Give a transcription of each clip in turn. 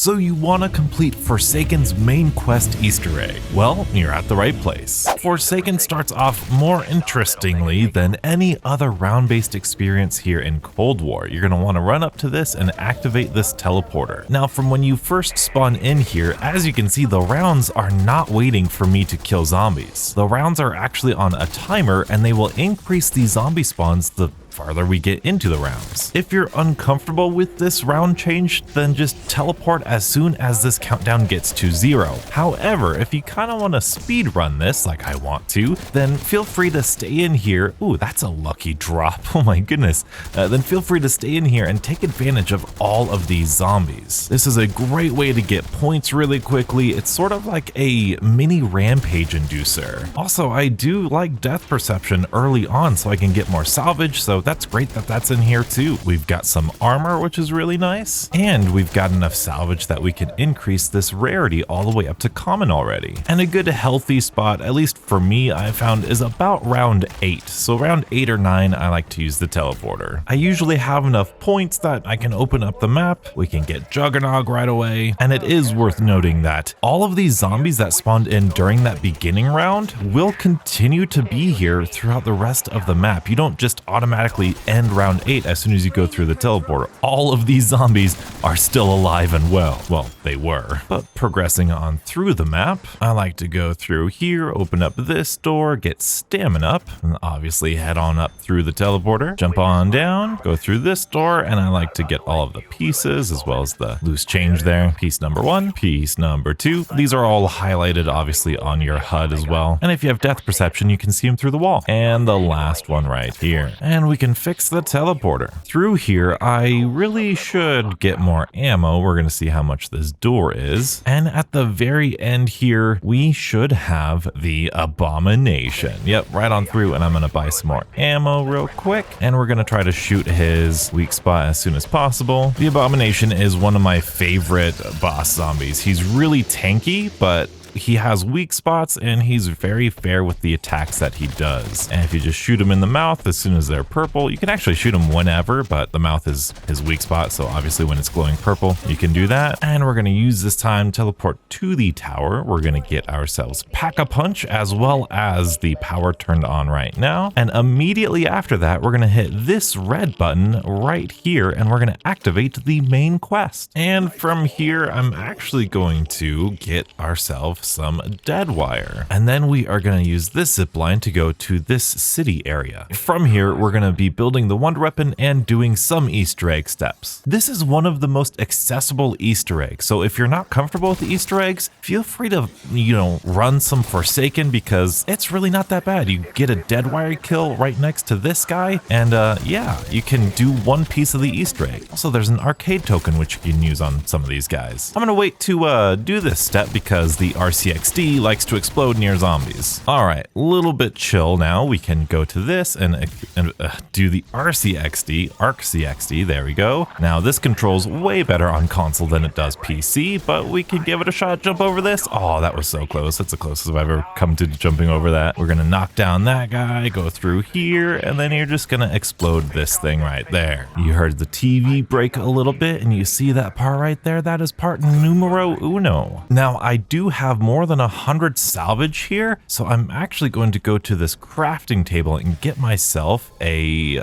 So you want to complete Forsaken's main quest Easter egg? Well, you're at the right place. Forsaken starts off more interestingly than any other round-based experience here in Cold War. You're going to want to run up to this and activate this teleporter. Now, from when you first spawn in here, as you can see, the rounds are not waiting for me to kill zombies. The rounds are actually on a timer, and they will increase the zombie spawns the farther we get into the rounds. If you're uncomfortable with this round change, then just teleport as soon as this countdown gets to 0. However, if you kind of want to speed run this like I want to, then feel free to stay in here. Ooh, that's a lucky drop. Oh my goodness. Then feel free to stay in here and take advantage of all of these zombies. This is a great way to get points really quickly. It's sort of like a mini rampage inducer. Also, I do like death perception early on so I can get more salvage, so that's great that that's in here too. We've got some armor, which is really nice, and we've got enough salvage that we can increase this rarity all the way up to common already. And a good healthy spot, at least for me, I found is about round 8. So round 8 or 9, I like to use the teleporter. I usually have enough points that I can open up the map, we can get Juggernog right away, and it is worth noting that all of these zombies that spawned in during that beginning round will continue to be here throughout the rest of the map. You don't just automatically end round 8 as soon as you go through the teleporter. All of these zombies are still alive and well. Well, they were. But progressing on through the map, I like to go through here, open up this door, get stamina up, and obviously head on up through the teleporter, jump on down, go through this door, and I like to get all of the pieces as well as the loose change there. Piece number 1, piece number 2. These are all highlighted obviously on your HUD as well. And if you have depth perception, you can see them through the wall. And the last one right here. And we can fix the teleporter. Through here, I really should get more ammo. We're going to see how much this door is. And at the very end here, we should have the Abomination. Yep, right on through, and I'm going to buy some more ammo real quick. And we're going to try to shoot his weak spot as soon as possible. The Abomination is one of my favorite boss zombies. He's really tanky, but he has weak spots and he's very fair with the attacks that he does. And if you just shoot him in the mouth as soon as they're purple, you can actually shoot him whenever, but the mouth is his weak spot. So obviously when it's glowing purple, you can do that. And we're going to use this time teleport to the tower. We're going to get ourselves Pack-a-Punch as well as the power turned on right now. And immediately after that, we're going to hit this red button right here and we're going to activate the main quest. And from here, I'm actually going to get ourselves some dead wire. And then we are going to use this zip line to go to this city area. From here, we're going to be building the wonder weapon and doing some Easter egg steps. This is one of the most accessible Easter eggs. So if you're not comfortable with the Easter eggs, feel free to, run some Forsaken because it's really not that bad. You get a dead wire kill right next to this guy. And yeah, you can do one piece of the Easter egg. Also, there's an arcade token which you can use on some of these guys. I'm going to wait to do this step because the RCXD likes to explode near zombies. All right, a little bit chill now. We can go to this and do the ARC-CXD. There we go. Now this controls way better on console than it does PC, but we can give it a shot. Jump over this. Oh, that was so close. That's the closest I've ever come to jumping over that. We're gonna knock down that guy, go through here, and then you're just gonna explode this thing right there. You heard the TV break a little bit, and you see that part right there? That is part numero uno. Now I do have more than 100 salvage here, so I'm actually going to go to this crafting table and get myself a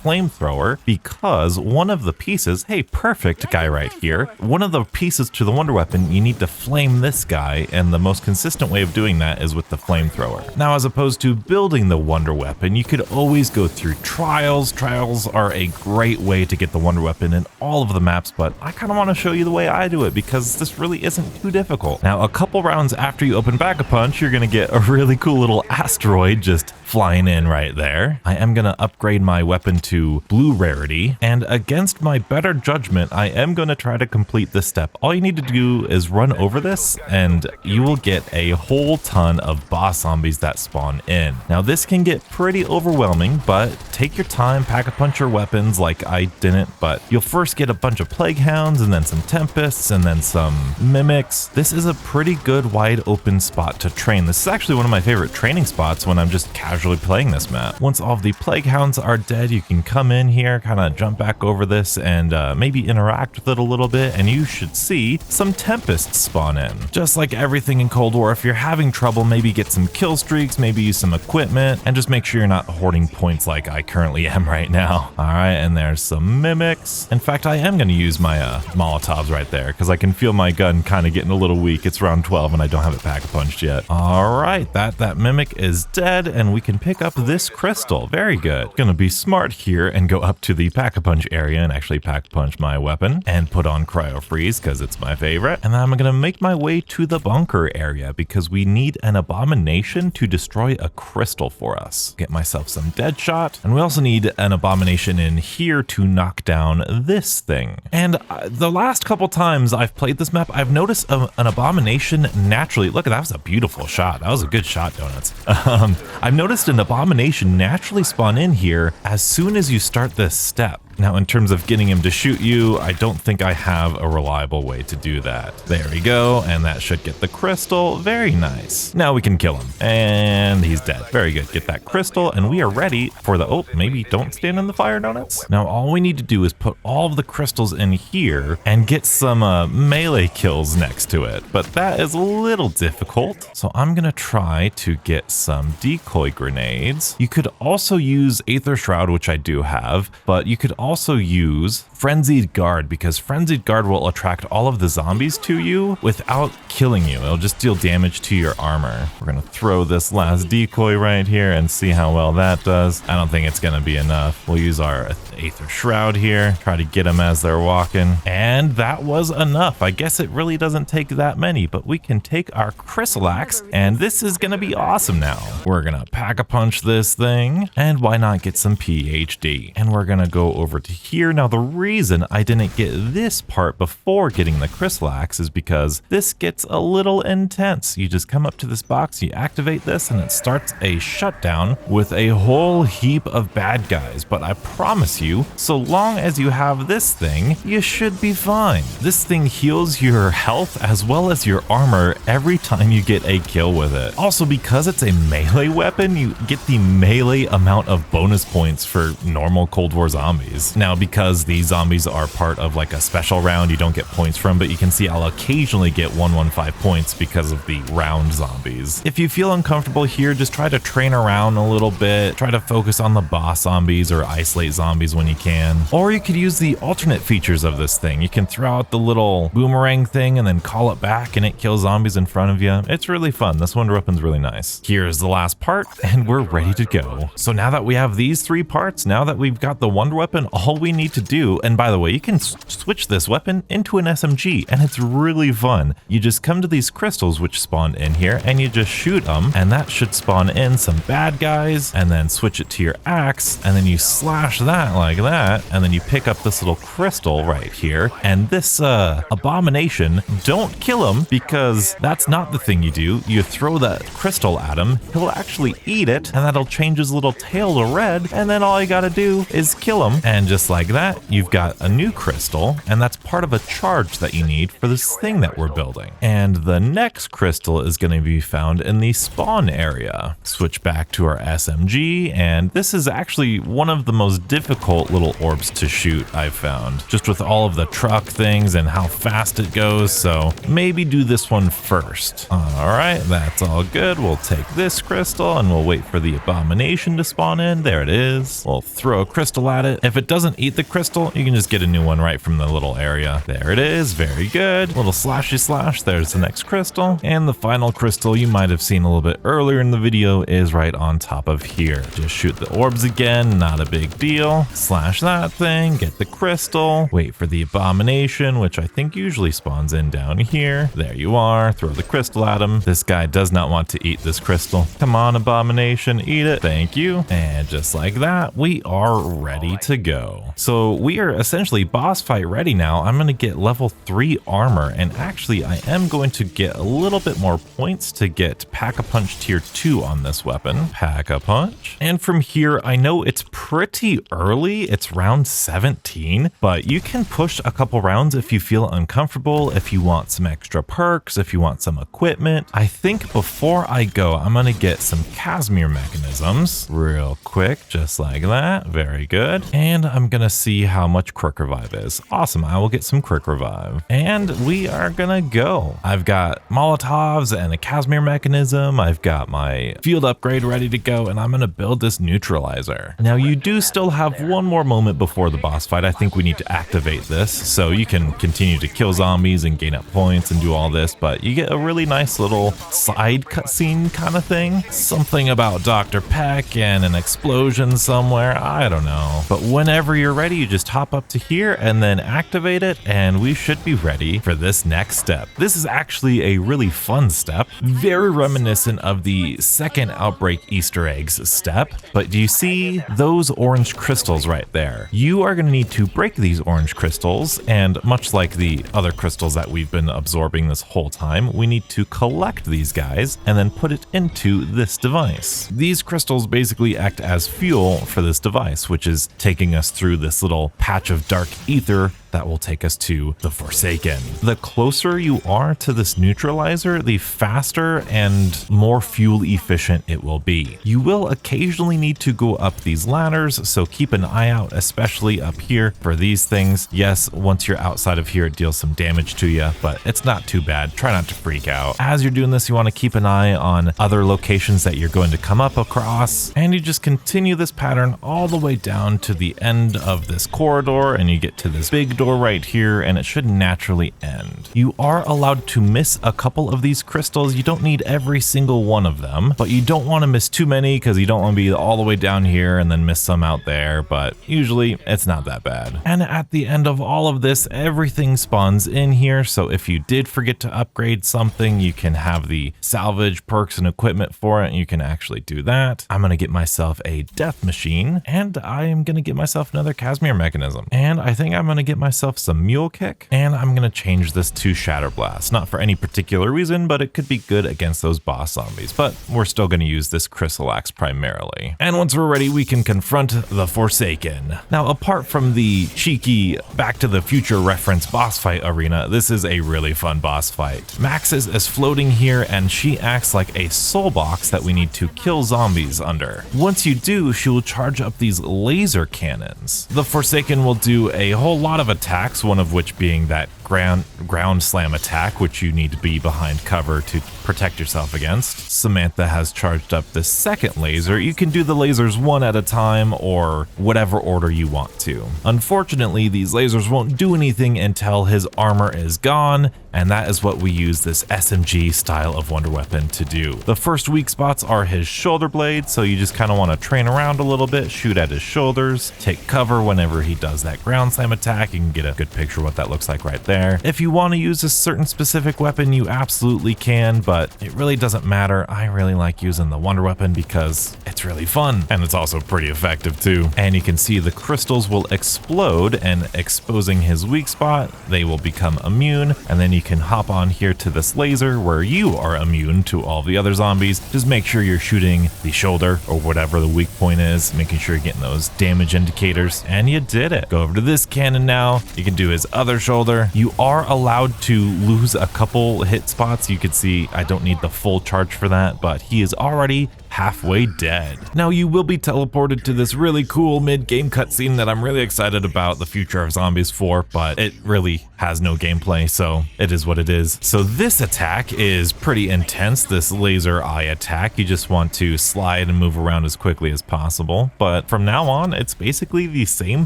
flamethrower because one of the pieces, hey, perfect guy right here, one of the pieces to the wonder weapon, you need to flame this guy, and the most consistent way of doing that is with the flamethrower. Now, as opposed to building the wonder weapon, you could always go through trials. Trials are a great way to get the wonder weapon in all of the maps, but I kind of want to show you the way I do it because this really isn't too difficult. Now, a couple rounds after you open Pack-a-Punch, you're going to get a really cool little asteroid just flying in right there. I am going to upgrade my weapon to blue rarity, and against my better judgment, I am going to try to complete this step. All you need to do is run over this, and you will get a whole ton of boss zombies that spawn in. Now, this can get pretty overwhelming, but take your time, Pack-a-Punch your weapons like I didn't, but you'll first get a bunch of Plague Hounds, and then some Tempests, and then some Mimics. This is a pretty good wide open spot to train. This is actually one of my favorite training spots when I'm just casually casually playing this map. Once all of the plague hounds are dead, you can come in here, kind of jump back over this and maybe interact with it a little bit, and you should see some tempests spawn in. Just like everything in Cold War, if you're having trouble, maybe get some kill streaks, maybe use some equipment, and just make sure you're not hoarding points like I currently am right now. All right, and there's some mimics. In fact, I am going to use my Molotovs right there because I can feel my gun kind of getting a little weak. It's round 12 and I don't have it pack-a-punched yet. All right, that mimic is dead, and we can pick up this crystal. Very good. Gonna be smart here and go up to the pack-a-punch area and actually pack-a-punch my weapon and put on cryo freeze because it's my favorite. And then I'm gonna make my way to the bunker area because we need an abomination to destroy a crystal for us. Get myself some dead shot, and we also need an abomination in here to knock down this thing. And the last couple times I've played this map, I've noticed an abomination naturally. Look, that was a beautiful shot. That was a good shot, Donuts. I've noticed an abomination naturally spawn in here as soon as you start this step. Now, in terms of getting him to shoot you, I don't think I have a reliable way to do that. There we go, and that should get the crystal. Very nice. Now we can kill him, and he's dead. Very good. Get that crystal, and we are ready for the, oh, maybe don't stand in the fire, Donuts. Now, all we need to do is put all of the crystals in here and get some melee kills next to it, but that is a little difficult. So I'm gonna try to get some decoy grenades. You could also use Aether Shroud, which I do have, but you could also use Frenzied Guard, because Frenzied Guard will attract all of the zombies to you without killing you. It'll just deal damage to your armor. We're gonna throw this last decoy right here and see how well that does. I don't think it's gonna be enough. We'll use our Aether Shroud here, try to get them as they're walking, and that was enough. I guess it really doesn't take that many, but we can take our Crystal Axe, and this is gonna be awesome now. We're gonna pack-a-punch this thing, and why not get some PhD? And we're gonna go over to here. Now, the reason I didn't get this part before getting the Crystal Axe is because this gets a little intense. You just come up to this box, you activate this, and it starts a shutdown with a whole heap of bad guys. But I promise you, so long as you have this thing, you should be fine. This thing heals your health as well as your armor every time you get a kill with it. Also, because it's a melee weapon, you get the melee amount of bonus points for normal Cold War zombies. Now, because these zombies are part of like a special round you don't get points from, but you can see I'll occasionally get 115 points because of the round zombies. If you feel uncomfortable here, just try to train around a little bit. Try to focus on the boss zombies or isolate zombies when you can. Or you could use the alternate features of this thing. You can throw out the little boomerang thing and then call it back and it kills zombies in front of you. It's really fun. This wonder weapon's really nice. Here's the last part and we're ready to go. So now that we have these three parts, now that we've got the wonder weapon, all we need to do, and by the way, you can switch this weapon into an SMG and it's really fun. You just come to these crystals which spawn in here and you just shoot them, and that should spawn in some bad guys, and then switch it to your axe, and then you slash that like that, and then you pick up this little crystal right here, and this abomination, don't kill him because that's not the thing you do. You throw that crystal at him, he'll actually eat it, and that'll change his little tail to red, and then all you gotta do is kill him, and just like that, you've got a new crystal, and that's part of a charge that you need for this thing that we're building. And the next crystal is going to be found in the spawn area. Switch back to our SMG, and this is actually one of the most difficult little orbs to shoot I've found, just with all of the truck things and how fast it goes, so maybe do this one first. Alright, that's all good. We'll take this crystal and we'll wait for the abomination to spawn in. There it is. We'll throw a crystal at it. If it doesn't eat the crystal, you can just get a new one right from the little area. There it is. Very good. Little slashy slash. There's the next crystal. And the final crystal you might have seen a little bit earlier in the video is right on top of here. Just shoot the orbs again. Not a big deal. Slash that thing. Get the crystal. Wait for the abomination, which I think usually spawns in down here. There you are. Throw the crystal at him. This guy does not want to eat this crystal. Come on, abomination. Eat it. Thank you. And just like that, we are ready to go. go. So we are essentially boss fight ready now. I'm going to get level 3 armor, and actually I am going to get a little bit more points to get Pack-a-Punch tier 2 on this weapon. Pack-a-Punch. And from here, I know it's pretty early. It's round 17, but you can push a couple rounds if you feel uncomfortable, if you want some extra perks, if you want some equipment. I think before I go, I'm going to get some Casimir mechanisms real quick, just like that. Very good. And I'm going to see how much Quick Revive is. Awesome. I will get some Quick Revive. And we are going to go. I've got Molotovs and a Casimir mechanism. I've got my field upgrade ready to go, and I'm going to build this neutralizer. Now, you do still have one more moment before the boss fight. I think we need to activate this, so you can continue to kill zombies and gain up points and do all this, but you get a really nice little side cutscene kind of thing. Something about Dr. Peck and an explosion somewhere. I don't know. But whenever you're ready, you just hop up to here and then activate it, and we should be ready for this next step. This is actually a really fun step, very reminiscent of the second Outbreak Easter eggs step. But do you see those orange crystals right there? You are going to need to break these orange crystals, and much like the other crystals that we've been absorbing this whole time, we need to collect these guys and then put it into this device. These crystals basically act as fuel for this device, which is taking us through this little patch of dark ether that will take us to the Forsaken. The closer you are to this neutralizer, the faster and more fuel efficient it will be. You will occasionally need to go up these ladders, so keep an eye out, especially up here for these things. Yes, once you're outside of here, it deals some damage to you, but it's not too bad. Try not to freak out. As you're doing this, you want to keep an eye on other locations that you're going to come up across, and you just continue this pattern all the way down to the end of this corridor, and you get to this big door right here, and it should naturally end. You are allowed to miss a couple of these crystals. You don't need every single one of them, but you don't want to miss too many because you don't want to be all the way down here and then miss some out there, but usually it's not that bad. And at the end of all of this, everything spawns in here, so if you did forget to upgrade something, you can have the salvage perks and equipment for it, and you can actually do that. I'm going to get myself a death machine, and I am going to get myself another Casimir mechanism, and I think I'm going to get myself some mule kick, and I'm going to change this to Shatter Blast. Not for any particular reason, but it could be good against those boss zombies, but we're still going to use this Crystal Axe primarily. And once we're ready, we can confront the Forsaken. Now, apart from the cheeky Back to the Future reference boss fight arena, this is a really fun boss fight. Maxis is floating here, and she acts like a soul box that we need to kill zombies under. Once you do, she will charge up these laser cannons. The Forsaken will do a whole lot of attacks, one of which being that ground slam attack, which you need to be behind cover to protect yourself against. Samantha has charged up the second laser. You can do the lasers one at a time or whatever order you want to. Unfortunately, these lasers won't do anything until his armor is gone, and that is what we use this SMG style of wonder weapon to do. The first weak spots are his shoulder blades, so you just kind of want to train around a little bit, shoot at his shoulders, take cover whenever he does that ground slam attack. You can get a good picture of what that looks like right there. If you want to use a certain specific weapon, you absolutely can, but it really doesn't matter. I really like using the wonder weapon because it's really fun, and it's also pretty effective too. And you can see the crystals will explode, and exposing his weak spot, they will become immune, and then you can hop on here to this laser where you are immune to all the other zombies. Just make sure you're shooting the shoulder or whatever the weak point is, making sure you're getting those damage indicators, and you did it. Go over to this cannon now. You can do his other shoulder. You are allowed to lose a couple hit spots. You can see I don't need the full charge for that, but he is already halfway dead. Now you will be teleported to this really cool mid-game cutscene that I'm really excited about the future of Zombies 4, but it really has no gameplay, so it is what it is. So this attack is pretty intense, this laser eye attack. You just want to slide and move around as quickly as possible, but from now on, it's basically the same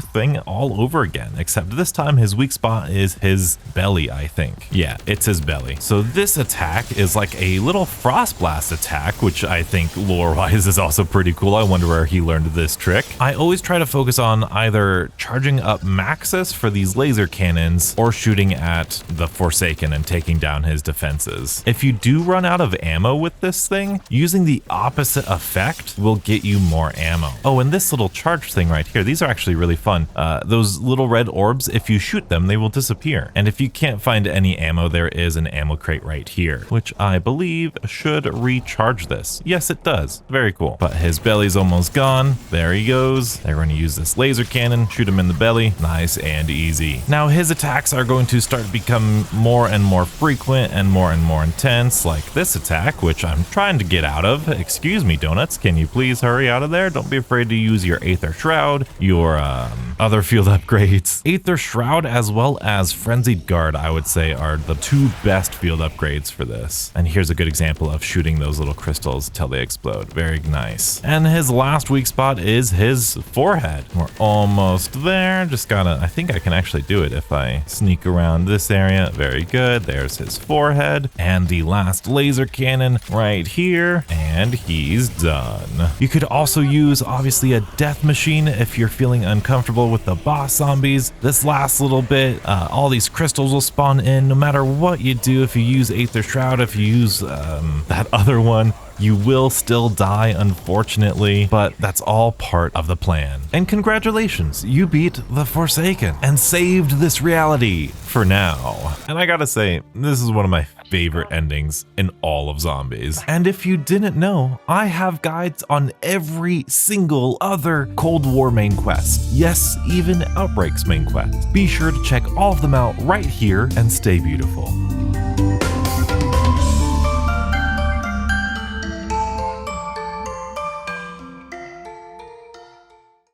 thing all over again, except this time his weak spot is his belly, I think. Yeah, it's his belly. So this attack is like a little frost blast attack, which I think lore-wise is also pretty cool. I wonder where he learned this trick. I always try to focus on either charging up Maxis for these laser cannons or shooting at the Forsaken and taking down his defenses. If you do run out of ammo with this thing, using the opposite effect will get you more ammo. Oh, and this little charge thing right here, these are actually really fun. Those little red orbs, if you shoot them, they will disappear. And if you can't find any ammo, there is an ammo crate right here, which I believe should recharge this. Yes, it does. Very cool. But his belly's almost gone. There he goes. They're going to use this laser cannon, shoot him in the belly. Nice and easy. Now his attacks are going to start to become more and more frequent and more intense, like this attack, which I'm trying to get out of. Excuse me, Donuts. Can you please hurry out of there? Don't be afraid to use your Aether Shroud, your other field upgrades. Aether Shroud as well as Frenzied Guard, I would say, are the two best field upgrades for this. And here's a good example of shooting those little crystals till they explode. Very nice. And his last weak spot is his forehead. We're almost there. Just gotta, I think I can actually do it if I sneak around this area. Very good. There's his forehead and the last laser cannon right here. And he's done. You could also use obviously a death machine if you're feeling uncomfortable with the boss zombies. This last little bit, all these crystals will spawn in no matter what you do. If you use Aether Shroud, if you use that other one, you will still die, unfortunately, but that's all part of the plan. And congratulations, you beat the Forsaken and saved this reality for now. And I gotta say, this is one of my favorite endings in all of Zombies. And if you didn't know, I have guides on every single other Cold War main quest. Yes, even Outbreak's main quest. Be sure to check all of them out right here and stay beautiful.